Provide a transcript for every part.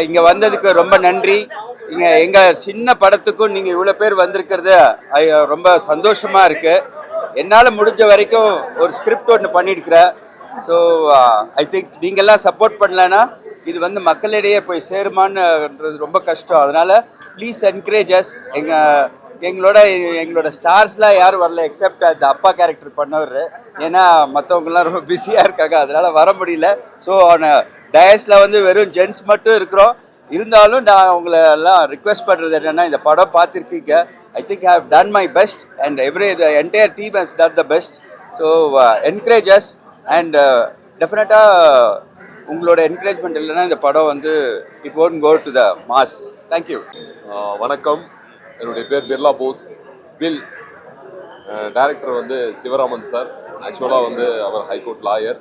இங்கே வந்ததுக்கு ரொம்ப நன்றி. இங்கே எங்கள் சின்ன படத்துக்கும் நீங்கள் இவ்வளோ பேர் வந்திருக்கிறது ரொம்ப சந்தோஷமாக இருக்குது. என்னால் முடிஞ்ச வரைக்கும் ஒரு ஸ்கிரிப்ட் ஒன்று பண்ணியிருக்கிறேன். ஸோ ஐ திங்க் நீங்கள்லாம் சப்போர்ட் பண்ணலன்னா இது வந்து மக்களிடையே போய் சேருமான்றது ரொம்ப கஷ்டம். அதனால் ப்ளீஸ் என்கரேஜ் அஸ். எங்களோட ஸ்டார்ஸ்லாம் யாரும் வரல எக்ஸப்ட் அந்த அப்பா கேரக்டர் பண்ணவர். ஏன்னா மற்றவங்கலாம் ரொம்ப பிஸியாக இருக்காங்க, அதனால் வர முடியல. ஸோ டயஸில் வந்து வெறும் ஜென்ஸ் மட்டும் இருக்கிறோம். இருந்தாலும் நான் உங்களை எல்லாம் ரிக்வெஸ்ட் பண்ணுறது என்னென்னா, இந்த படம் பார்த்துருக்கீங்க. I think I have done my best and the entire team has done the best. So encourage us and definitely உங்களோட என்கரேஜ்மெண்ட் இல்லைன்னா இந்த படம் வந்து it won't go to the mass. Thank you. வணக்கம், என்னுடைய பேர் பிர்லா போஸ். வில் டைரக்டர் வந்து Sivaraman sir. ஆக்சுவலாக வந்து அவர் ஹைகோர்ட் லாயர்.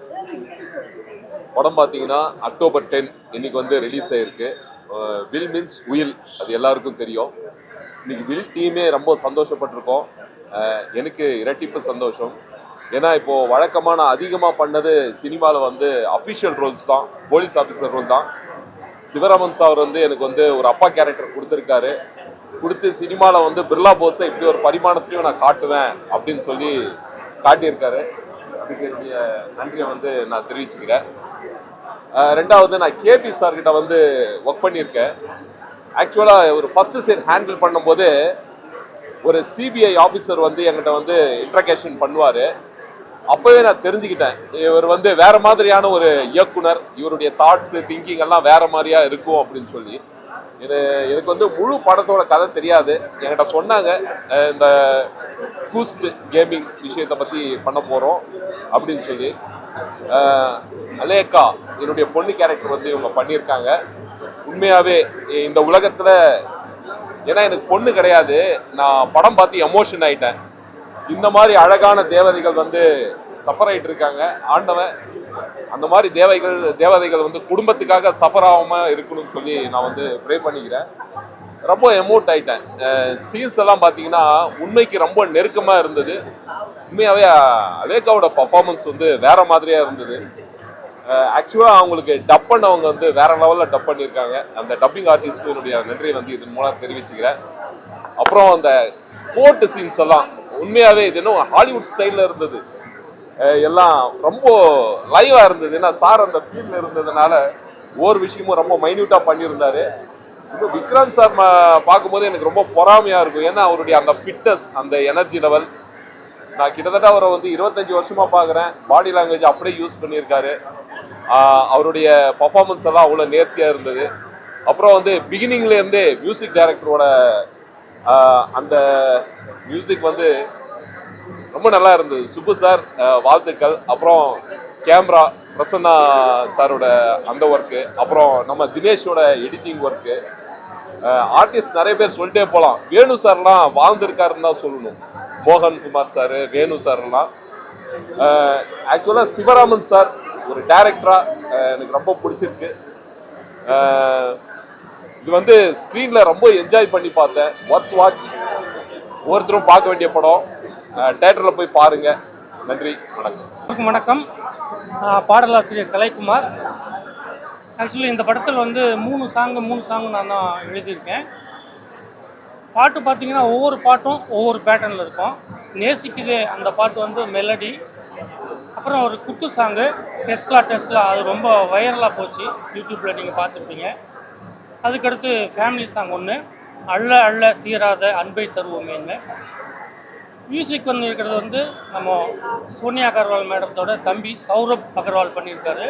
படம் பார்த்தீங்கன்னா October 10 இன்னைக்கு வந்து ரிலீஸ் ஆகிருக்கு. வில் மீன்ஸ் உயில், அது எல்லாருக்கும் தெரியும். இன்னைக்கு வில் டீமே ரொம்ப சந்தோஷப்பட்டிருக்கோம். எனக்கு இரட்டிப்பு சந்தோஷம். ஏன்னா இப்போது வழக்கமான அதிகமாக பண்ணது சினிமாவில் வந்து அஃபிஷியல் ரோல்ஸ் தான், போலீஸ் ஆஃபீஸர் ரோல் தான். சிவராமன் சார் வந்து எனக்கு வந்து ஒரு அப்பா கேரக்டர் கொடுத்துருக்காரு. கொடுத்து சினிமாவில் வந்து பிர்லா போஸை இப்படி ஒரு பரிமாணத்திலையும் நான் காட்டுவேன் அப்படின்னு சொல்லி காட்டியிருக்காரு. அதுக்கு என்னுடைய நன்றியை வந்து நான் தெரிவிச்சுக்கிறேன். ரெண்டாவது, நான் கேபி சார்கிட்ட வந்து ஒர்க் பண்ணியிருக்கேன். ஆக்சுவலாக ஒரு ஃபஸ்ட்டு சீன் ஹேண்டில் பண்ணும்போது ஒரு சிபிஐ ஆஃபீஸர் வந்து என்கிட்ட வந்து இன்ட்ரகேஷன் பண்ணுவார். அப்போவே நான் தெரிஞ்சுக்கிட்டேன், இவர் வந்து வேறு மாதிரியான ஒரு இயக்குனர், இவருடைய தாட்ஸு திங்கிங் எல்லாம் வேறு மாதிரியாக இருக்கும் அப்படின்னு சொல்லி. எனக்கு வந்து முழு படத்தோட கதை தெரியாது. என்கிட்ட சொன்னாங்க, இந்த கூஸ்ட் கேமிங் விஷயத்தை பற்றி பண்ண போகிறோம் அப்படின்னு சொல்லி. அலேக்கா என்னுடைய பொண்ணு கேரக்டர் வந்து இவங்க பண்ணியிருக்காங்க. உண்மையாகவே இந்த உலகத்தில், ஏன்னா எனக்கு பொண்ணு கிடையாது, நான் படம் பார்த்து எமோஷன் ஆகிட்டேன். இந்த மாதிரி அழகான தேவதைகள் வந்து சஃபர் ஆகிட்டு இருக்காங்க. ஆண்டவன் அந்த மாதிரி தேவதைகள் வந்து குடும்பத்துக்காக சஃபர் ஆகாமல் இருக்கணும்னு சொல்லி நான் வந்து ப்ரே பண்ணிக்கிறேன். ரொம்ப எமோட் ஆகிட்டேன். சீன்ஸ் எல்லாம் பார்த்தீங்கன்னா உண்மைக்கு ரொம்ப நெருக்கமாக இருந்தது. உண்மையாகவே அலேக்காவோட பர்ஃபார்மன்ஸ் வந்து வேற மாதிரியாக இருந்தது. ஆக்சுவலாக அவங்களுக்கு டப் பண்ணவங்க வந்து வேற லெவலில் டப் பண்ணியிருக்காங்க. அந்த டப்பிங் ஆர்டிஸ்டுடைய நன்றியை வந்து இதன் மூலம் தெரிவிச்சுக்கிறேன். அப்புறம் அந்த கோர்ட்டு சீன்ஸ் எல்லாம் உண்மையாகவே இது இன்னும் ஹாலிவுட் ஸ்டைலில் இருந்தது. எல்லாம் ரொம்ப லைவாக இருந்தது. ஏன்னா சார் அந்த ஃபீல்டில் இருந்ததுனால ஒவ்வொரு விஷயமும் ரொம்ப மைன்யூட்டாக பண்ணியிருந்தாரு. இன்னும் விக்ராந்த் சார் பார்க்கும்போது எனக்கு ரொம்ப பொறாமையாக இருக்கும். ஏன்னா அவருடைய அந்த ஃபிட்னஸ், அந்த எனர்ஜி லெவல், நான் கிட்டத்தட்ட அவரை வந்து 25 வருஷமாக பார்க்குறேன். பாடி லாங்குவேஜ் அப்படியே யூஸ் பண்ணியிருக்காரு. அவருடைய பர்ஃபார்மன்ஸ் எல்லாம் அவ்வளோ நேர்த்தியாக இருந்தது. அப்புறம் வந்து பிகினிங்லேருந்தே மியூசிக் டைரக்டரோட அந்த மியூசிக் வந்து ரொம்ப நல்லா இருந்தது. சுப்பு சார் வாழ்த்துக்கள். அப்புறம் கேமரா பிரசன்னா சாரோட அந்த ஒர்க்கு, அப்புறம் நம்ம தினேஷோட எடிட்டிங் ஒர்க்கு, ஆர்டிஸ்ட் நிறைய பேர் சொல்லிட்டே போகலாம். வேணு சார்லாம் வாழ்ந்திருக்காருன்னு தான் சொல்லணும். மோகன்குமார் சார், வேணு சார்லாம். ஆக்சுவலாக சிவராமன் சார் ஒரு டைரக்டராக எனக்கு ரொம்ப பிடிச்சிருக்கு. இது வந்து ஸ்க்ரீனில் ரொம்ப என்ஜாய் பண்ணி பார்த்தேன். ஒர்த் வாட்ச், ஒவ்வொருத்தரும் பார்க்க வேண்டிய படம். தேட்டரில் போய் பாருங்கள். நன்றி, வணக்கம். வணக்கம், பாடலாசிரியர் கலைக்குமார். ஆக்சுவலி இந்த படத்தில் வந்து 3 சாங்கு நான் தான் எழுதியிருக்கேன். பாட்டு பார்த்தீங்கன்னா ஒவ்வொரு பாட்டும் ஒவ்வொரு பேட்டர்னில் இருக்கும். நேசிக்குதே அந்த பாட்டு வந்து மெலடி. அப்புறம் ஒரு குத்து சாங்கு டெஸ்லா, அது ரொம்ப வைரலாக போச்சு, யூடியூப்பில் நீங்கள் பார்த்துருப்பீங்க. அதுக்கடுத்து ஃபேமிலி சாங் ஒன்று, அள்ள அள்ள தீராத அன்பை தருவோமேன்னு. மியூசிக் வந்து இருக்கிறது வந்து நம்ம சோனியா அகர்வால் மேடத்தோட தம்பி சௌரப் அகர்வால் பண்ணியிருக்காரு.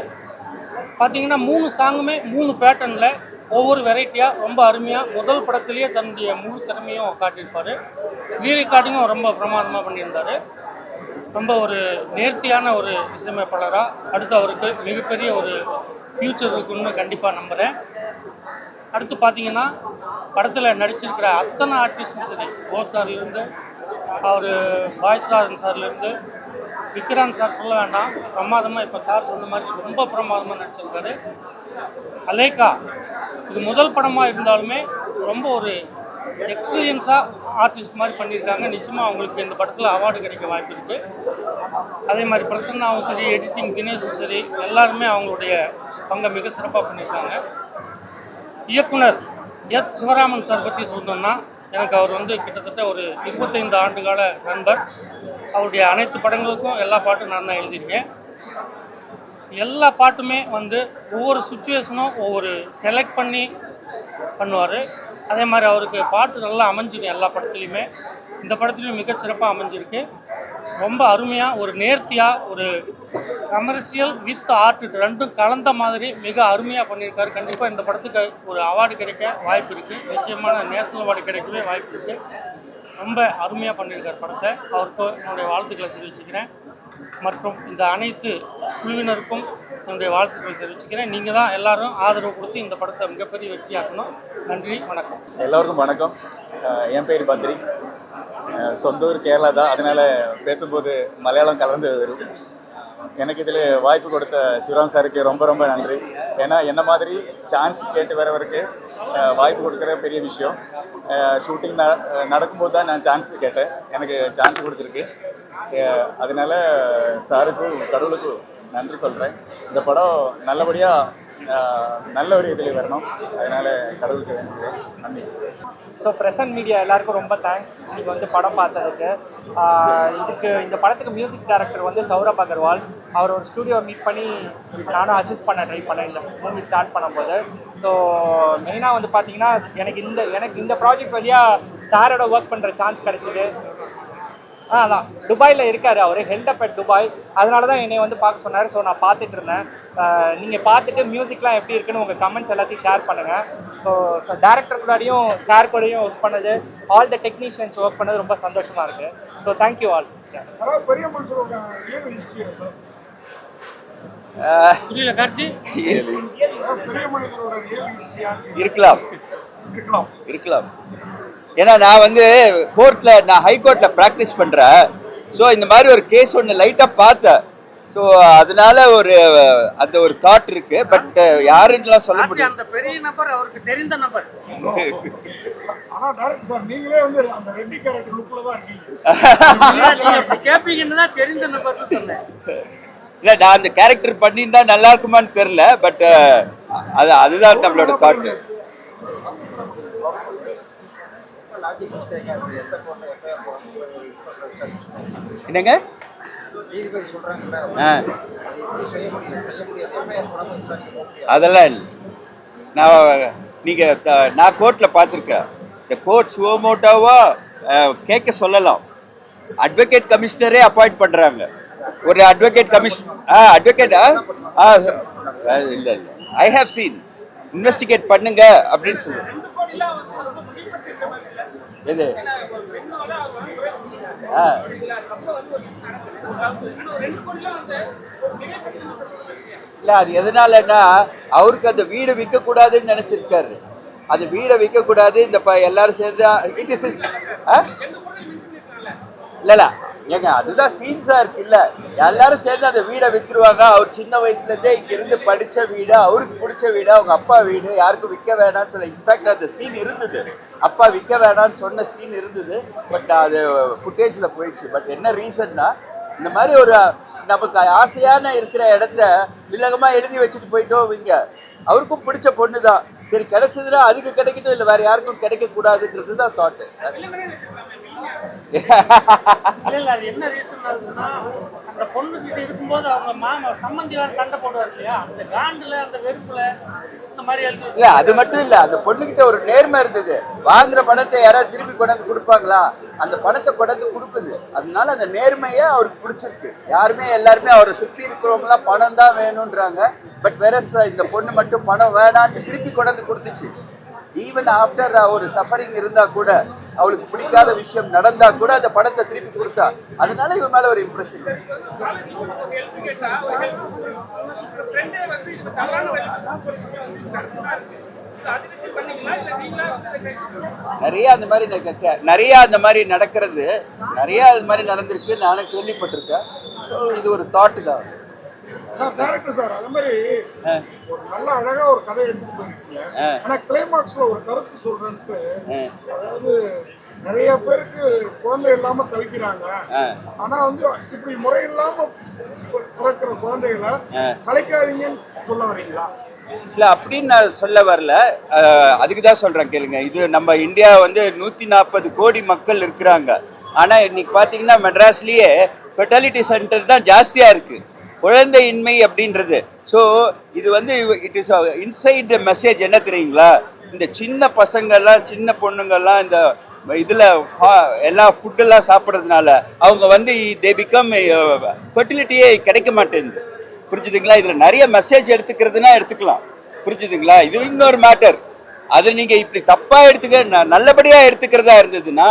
பார்த்தீங்கன்னா 3 சாங்குமே 3 பேட்டர்னில் ஒவ்வொரு வெரைட்டியாக ரொம்ப அருமையாக முதல் படத்துலேயே தன்னுடைய முழு திறமையும் காட்டியிருப்பார். ரீரெக்கார்டிங்கும் ரொம்ப பிரமாதமாக பண்ணியிருந்தார். ரொம்ப ஒரு நேர்த்தியான ஒரு இசையமைப்பாளராக அடுத்து அவருக்கு மிகப்பெரிய ஒரு ஃப்யூச்சர் இருக்குன்னு கண்டிப்பாக நம்புகிறேன். அடுத்து பார்த்தீங்கன்னா படத்தில் நடிச்சிருக்கிற அத்தனை ஆர்டிஸ்டும் சரி, போஸ் சார்லேருந்து அவர் பாய்ஸ்ராஜன் சார்லேருந்து விக்ராந்த் சார் சொல்ல வேண்டாம், பிரமாதமாக இப்போ சார் சொன்ன மாதிரி ரொம்ப பிரமாதமாக நடிச்சிருக்காரு. அலேக்கா இது முதல் படமாக இருந்தாலுமே ரொம்ப ஒரு எக்ஸ்பீரியன்ஸாக ஆர்டிஸ்ட் மாதிரி பண்ணியிருக்காங்க. நிச்சயமாக அவங்களுக்கு இந்த படத்தில் அவார்டு கிடைக்க வாய்ப்பு இருக்குது. அதே மாதிரி பிரசன்னாவும் சரி, எடிட்டிங் தினேஷும் சரி, எல்லாருமே அவங்களுடைய பங்கை மிக சிறப்பாக பண்ணியிருக்காங்க. இயக்குனர் எஸ் சிவராமன் சார் பற்றி சொல்லணும்னா எனக்கு அவர் வந்து கிட்டத்தட்ட ஒரு 25 ஆண்டுகால நண்பர். அவருடைய அனைத்து படங்களுக்கும் எல்லா பாட்டும் நான் தான் எழுதியிருக்கேன். எல்லா பாட்டுமே வந்து ஒவ்வொரு சுச்சுவேஷனும் ஒவ்வொரு செலக்ட் பண்ணி பண்ணுவார். அதே மாதிரி அவருக்கு பாட்டு நல்லா அமைஞ்சிருக்கு எல்லா படத்துலையுமே. இந்த படத்துலையும் மிகச்சிறப்பாக அமைஞ்சிருக்கு. ரொம்ப அருமையாக ஒரு நேர்த்தியாக ஒரு கமர்ஷியல் வித் ஆர்ட் ரெண்டும் கலந்த மாதிரி மிக அருமையாக பண்ணியிருக்காரு. கண்டிப்பாக இந்த படத்துக்கு ஒரு அவார்டு கிடைக்க வாய்ப்பு இருக்குது. நிச்சயமான நேஷனல் அவார்டு கிடைக்கவே வாய்ப்பு இருக்குது. ரொம்ப அருமையாக பண்ணியிருக்கார் படத்தை. அவருக்கு என்னுடைய வாழ்த்துக்களை தெரிவிச்சுக்கிறேன். மற்றும் இந்த அனைத்து குழுவினருக்கும் என்னுடைய வாழ்த்துக்களை தெரிவிச்சுக்கிறேன். நீங்கள் தான் எல்லாரும் ஆதரவு கொடுத்து இந்த படத்தை மிகப்பெரிய வெற்றியாக்கணும். நன்றி, வணக்கம். எல்லோருக்கும் வணக்கம். என் பேர் பத்ரி. சொந்த ஊர் கேரளா தான், அதனால் பேசும்போது மலையாளம் கலந்து வரும். எனக்கு இதில் வாய்ப்பு கொடுத்த சிவராம் சாருக்கு ரொம்ப ரொம்ப நன்றி. ஏன்னா என்ன மாதிரி சான்ஸ் கேட்டு வரவருக்கு வாய்ப்பு கொடுக்குற பெரிய விஷயம். ஷூட்டிங் நடக்கும்போது தான் நான் சான்ஸ் கேட்டேன், எனக்கு சான்ஸ் கொடுத்துருக்கு. அதனால சாருக்கும் கடவுளுக்கும் நன்றி சொல்கிறேன். இந்த படம் நல்லபடியாக நல்ல ஒரு இதில் வரணும். அதனால் கடவுளுக்கு வேண்டிய நன்றி. ஸோ ப்ரெசன்ட் மீடியா எல்லாருக்கும் ரொம்ப தேங்க்ஸ் இன்றைக்கி வந்து படம் பார்த்ததுக்கு. இந்த படத்துக்கு மியூசிக் டைரக்டர் வந்து சௌரப் அகர்வால். அவர் ஒரு ஸ்டூடியோ மீட் பண்ணி நானும் அசிஸ்ட் பண்ண ட்ரை பண்ணேன் இந்த மூவி ஸ்டார்ட் பண்ணும்போது. ஸோ மெயினாக வந்து பார்த்தீங்கன்னா எனக்கு இந்த ப்ராஜெக்ட் வழியாக சாரோட ஒர்க் பண்ணுற சான்ஸ் கிடச்சிது. அதான் துபாயில் இருக்கார் அவர், ஹெல்ட் அப் அட் துபாய். அதனால தான் என்னை வந்து பார்க்க சொன்னார். ஸோ நான் பார்த்துட்டு இருந்தேன். நீங்கள் பார்த்துட்டு மியூசிக்லாம் எப்படி இருக்குன்னு உங்கள் கமெண்ட்ஸ் எல்லாத்தையும் ஷேர் பண்ணுங்கள். ஸோ டேரக்டர் கூடயும் சார் கூடயும் ஒர்க் பண்ணது, ஆல் த டெக்னீஷியன்ஸ் ஒர்க் பண்ணது ரொம்ப சந்தோஷமாக இருக்குது. So thank you all. பெரிய மனுஷரோட ரியல் ஹிஸ்டரி சார், புரியல கார்த்தி. பெரிய மனிதரோட ரியல் ஹிஸ்டரியா இருக்கலாம் இருக்கலாம் இருக்கலாம். ஏன்னா நான் வந்து கோர்ட்டில், நான் ஹைகோர்ட்டில் ப்ராக்டிஸ் பண்ணுறேன். ஸோ இந்த மாதிரி ஒரு கேஸ் ஒன்று லைட்டாக பார்த்தேன். ஸோ அதனால அந்த ஒரு தாட் இருக்கு. பட் யாருன்னுலாம் சொல்ல முடியும். அந்த பெரிய நபர் அவருக்கு தெரிந்த நபர். ஆனா டைரக்டர் சார், நீங்களே வந்து அந்த ரெட்டி கேரக்டர் லுக்ல தான் இருக்கீங்க. கேப்பீங்கன்னு தான் தெரிந்த நபர் சொன்னேன். இல்லை, நான் அந்த கேரக்டர் பண்ணியிருந்தா நல்லா இருக்குமான்னு தெரில. பட் அதுதான் நம்மளோட தாட்டு. என்னங்க அதெல்லாம் இல்லை. நான் கோர்ட்டில் பார்த்துருக்கேன். இந்த கோர்ட் சுவமோட்டோவா கேட்க சொல்லலாம். அட்வொகேட் கமிஷனரே அப்பாயிண்ட் பண்ணுறாங்க. ஒரு அட்வொகேட் அட்வொகேட்டா இல்லை இல்லை, ஐ ஹேவ் சீன், இன்வெஸ்டிகேட் பண்ணுங்க அப்படின்னு சொல்லுவேன். எது இல்ல, அது எதனாலன்னா அவருக்கு அந்த வீடு விற்க கூடாதுன்னு நினைச்சிருக்காரு. அது வீடை விற்க கூடாது, இந்த எல்லாரும் சேர்ந்து இல்ல ஏங்க, அதுதான் சீன்ஸா இருக்கு. இல்ல எல்லாரும் சேர்ந்து அந்த வீடை வித்துருவாங்க. அவர் சின்ன வயசுல இருந்தே இங்க இருந்து படிச்ச வீடு, அவருக்கு பிடிச்ச வீடு, அவங்க அப்பா வீடு, யாருக்கும் விற்க வேணாம்னு சொல்ல. இன்ஃபேக்ட் அந்த சீன் இருந்தது, அப்பா விற்க வேணாம்னு சொன்ன சீன் இருந்தது. பட் அது ஃபுட்டேஜ்ல போயிடுச்சு. பட் என்ன ரீசன்னா, இந்த மாதிரி ஒரு நமக்கு ஆசையான இருக்கிற இடத்த வில்லகமா எழுதி வச்சுட்டு போயிட்டோம். இங்க அவருக்கும் பிடிச்ச பொண்ணு தான், சரி கிடைச்சதுன்னா அதுக்கு கிடைக்கட்டும், இல்லை வேற யாருக்கும் கிடைக்க கூடாதுன்றது தான் தாட்டு. இல்ல அது என்ன ரீசன் இருக்குன்னா, அந்த பொண்ணு கிட்ட இருக்கும்போது அவங்க மாமா சம்பந்தி வேற சண்டை போடுவார் இல்லையா, அந்த காண்டுல அந்த வெறுப்புல இந்த மாதிரி இல்ல. அது மட்டும் இல்ல, அந்த பொண்ணுகிட்ட ஒரு நேர்மை இருந்தது. வாங்குற பணத்தை யாராவது திருப்பி கொண்டாந்து கொடுப்பாங்களா, அந்த பணத்தை கொண்டாந்து கொடுக்குது. அதனால அந்த நேர்மையை அவருக்கு பிடிச்சிருக்கு. எல்லாருமே அவரை சுத்தி இருக்கிறவங்க எல்லாம் பணம் தான் வேணும்ன்றாங்க. பட் வேற இந்த பொண்ணு மட்டும் பணம் வேணான்னு திருப்பி கொண்டாந்து கொடுத்துச்சு. ஈவன் ஆஃப்டர் ஒரு சஃபரிங் இருந்தா கூட, அவளுக்கு பிடிக்காத விஷயம் நடந்தா கூட அந்த படத்தை திருப்பி கொடுத்தா. அதனால இவன் மேல ஒரு இம்ப்ரெஷன். நிறைய அந்த மாதிரி நடக்கிறது, நிறைய அது மாதிரி நடந்திருக்கு, நானும் கேள்விப்பட்டிருக்கேன். இது ஒரு தாட்டு தான் சார். டைரக்டர் சார், அது மாதிரி ஒரு நல்ல அழகா ஒரு கதை எடுத்துட்டு போயிருக்கீங்க. ஆனா கிளைமாக்ஸ்ல ஒரு கருத்து சொல்றேன்ட்டு, அதாவது நிறைய பேருக்கு குழந்தை இல்லாம தவிக்கிறாங்க. ஆனா வந்து இப்படி முறை இல்லாம பிறக்கிற குழந்தைகளை கலைக்காதீங்கன்னு சொல்ல வரீங்களா? இல்லை அப்படின்னு நான் சொல்ல வரல, அதுக்கு தான் சொல்கிறேன் கேளுங்க. இது நம்ம இந்தியா வந்து 140 கோடி மக்கள் இருக்கிறாங்க. ஆனால் இன்னைக்கு பார்த்தீங்கன்னா மெட்ராஸ்லேயே ஃபெர்டிலிட்டி சென்டர் தான் ஜாஸ்தியாக இருக்குது, குழந்தையின்மை அப்படின்றது. ஸோ இது வந்து இட் இஸ் இன்சைட் மெசேஜ் என்ன தெரியுங்களா, இந்த சின்ன பசங்கள்லாம் சின்ன பொண்ணுங்கள்லாம் இந்த இதில் எல்லா ஃபுட்டெல்லாம் சாப்பிட்றதுனால அவங்க வந்து தே பிகம் ஃபெர்டிலிட்டியே கிடைக்க மாட்டேங்குது. புரிஞ்சுதுங்களா? இதில் நிறைய மெசேஜ் எடுத்துக்கிறதுனா எடுத்துக்கலாம். புரிஞ்சுதுங்களா? இது இன்னொரு மேட்டர். அது நீங்கள் இப்படி தப்பாக எடுத்துக்க நல்லபடியாக எடுத்துக்கிறதா இருந்ததுன்னா,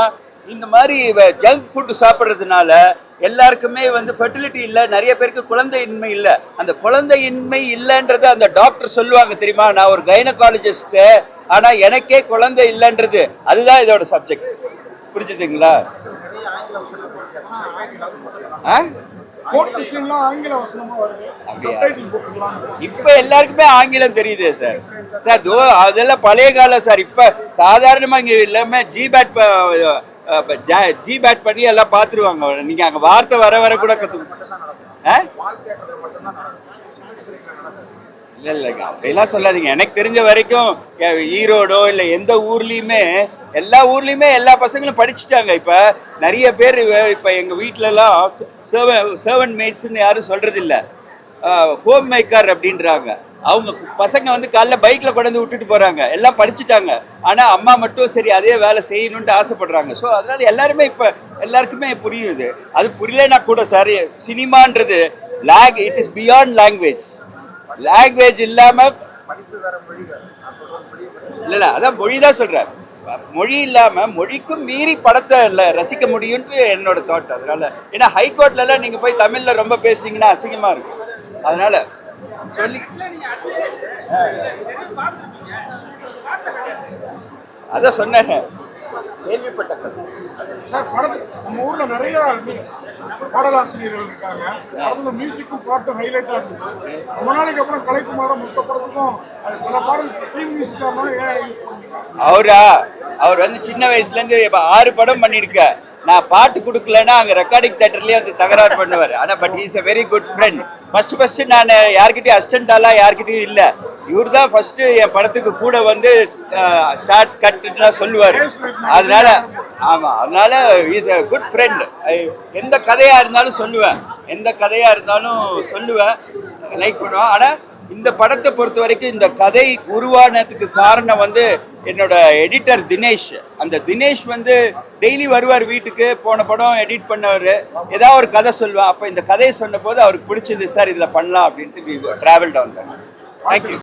இந்த மாதிரி ஜங்க் ஃபுட் சாப்பிட்றதுனால எல்லாருக்குமே வந்து ஃபெர்டிலிட்டி இல்லை, நிறைய பேருக்கு குழந்தையின்மை இல்லை. அந்த குழந்தையின்மை இல்லைன்றது அந்த டாக்டர் சொல்லுவாங்க தெரியுமா, நான் ஒரு கைனகாலஜிஸ்ட்டு ஆனால் எனக்கே குழந்தை இல்லைன்றது, அதுதான் இதோட சப்ஜெக்ட். புரிஞ்சுதுங்களா? இப்ப எல்லாருக்குமே ஆங்கிலம் தெரியுது சார். சார் அதெல்லாம் பழைய காலம் சார். இப்ப சாதாரணமா இங்க எல்லாமே ஜிபேட் பண்ணி எல்லாம் பாத்துருவாங்க. நீங்க அங்க வார்த்தை வர வர கூட கத்து. இல்லை இல்லைங்க, அப்படிலாம் சொல்லாதீங்க. எனக்கு தெரிஞ்ச வரைக்கும் ஈரோடோ இல்லை எந்த ஊர்லேயுமே எல்லா ஊர்லேயுமே எல்லா பசங்களும் படிச்சுட்டாங்க. இப்போ நிறைய பேர் இப்போ எங்கள் வீட்டிலலாம் சர்வன்ட் மேட்ஸ்ன்னு யாரும் சொல்கிறதில்ல, ஹோம் மேக்கர் அப்படின்றாங்க. அவங்க பசங்க வந்து காலைல பைக்கில் கொண்டு வந்து விட்டுட்டு போகிறாங்க, எல்லாம் படிச்சுட்டாங்க. ஆனால் அம்மா மட்டும் சரி அதே வேலை செய்யணுன்ட்டு ஆசைப்படுறாங்க. ஸோ அதனால் எல்லாருமே இப்போ எல்லாருக்குமே புரியுது. அது புரியலன்னா கூட சார், சினிமான்றது இட் இஸ் பியாண்ட் லாங்குவேஜ் இல்லாமல் இல்லை அதான் மொழி தான் சொல்கிறேன். மொழி இல்லாமல் மொழிக்கும் மீறி படத்தை ரசிக்க முடியும்னு என்னோட தாட். அதனால ஏன்னா ஹைகோர்ட்லலாம் நீங்கள் போய் தமிழில் ரொம்ப பேசுனீங்கன்னா அசிங்கமாக இருக்கும். அதனால சொல்லி அதான் சொன்னேன், கேள்விப்பட்ட கதை. சார் நம்ம ஊர்ல நிறைய பாடலாசிரியர்கள் இருக்காங்க. படத்துல மியூசிக்கும் பாட்டும் ஹைலைட்டா இருந்தது. ரொம்ப நாளைக்கு அப்புறம் கலைக்குமாரம் மொத்த படத்துக்கும் சில பாடல் தீம் மியூசிக்கா இருந்தாலும் ஏன் யூஸ் பண்ணீங்க? அவர் வந்து சின்ன வயசுலேருந்து இப்போ 6 படம் பண்ணியிருக்க. நான் பாட்டு கொடுக்கலன்னா அங்கே ரெக்கார்டிங் தேட்டர்லேயே வந்து தகராறு பண்ணுவார். ஆனால் but is a very good friend. First நான் யார்கிட்டையும் அசிஸ்டண்டாலாம் யார்கிட்டையும் இல்லை, இவர் தான் ஃபஸ்ட்டு என் படத்துக்கு கூட வந்து ஸ்டார்ட் கட்டுலாம் சொல்லுவார். அதனால ஆமாம், அதனால இஸ் எ குட் ஃப்ரெண்ட். எந்த கதையாக இருந்தாலும் சொல்லுவேன், லைக் பண்ணுவேன். ஆனால் இந்த படத்தை பொறுத்த வரைக்கும் இந்த கதை உருவானதுக்கு காரணம் வந்து என்னோட எடிட்டர் தினேஷ். அந்த தினேஷ் வந்து டெய்லி வருவார் வீட்டுக்கு, போன படம் எடிட் பண்ணவர், ஏதாவது ஒரு கதை சொல்லுவேன். அப்போ இந்த கதையை சொன்ன போது அவருக்கு பிடிச்சது, சார் இதில் பண்ணலாம் அப்படின்ட்டு ட்ராவல் டவுன் பண்ணேன். தேங்க்யூ.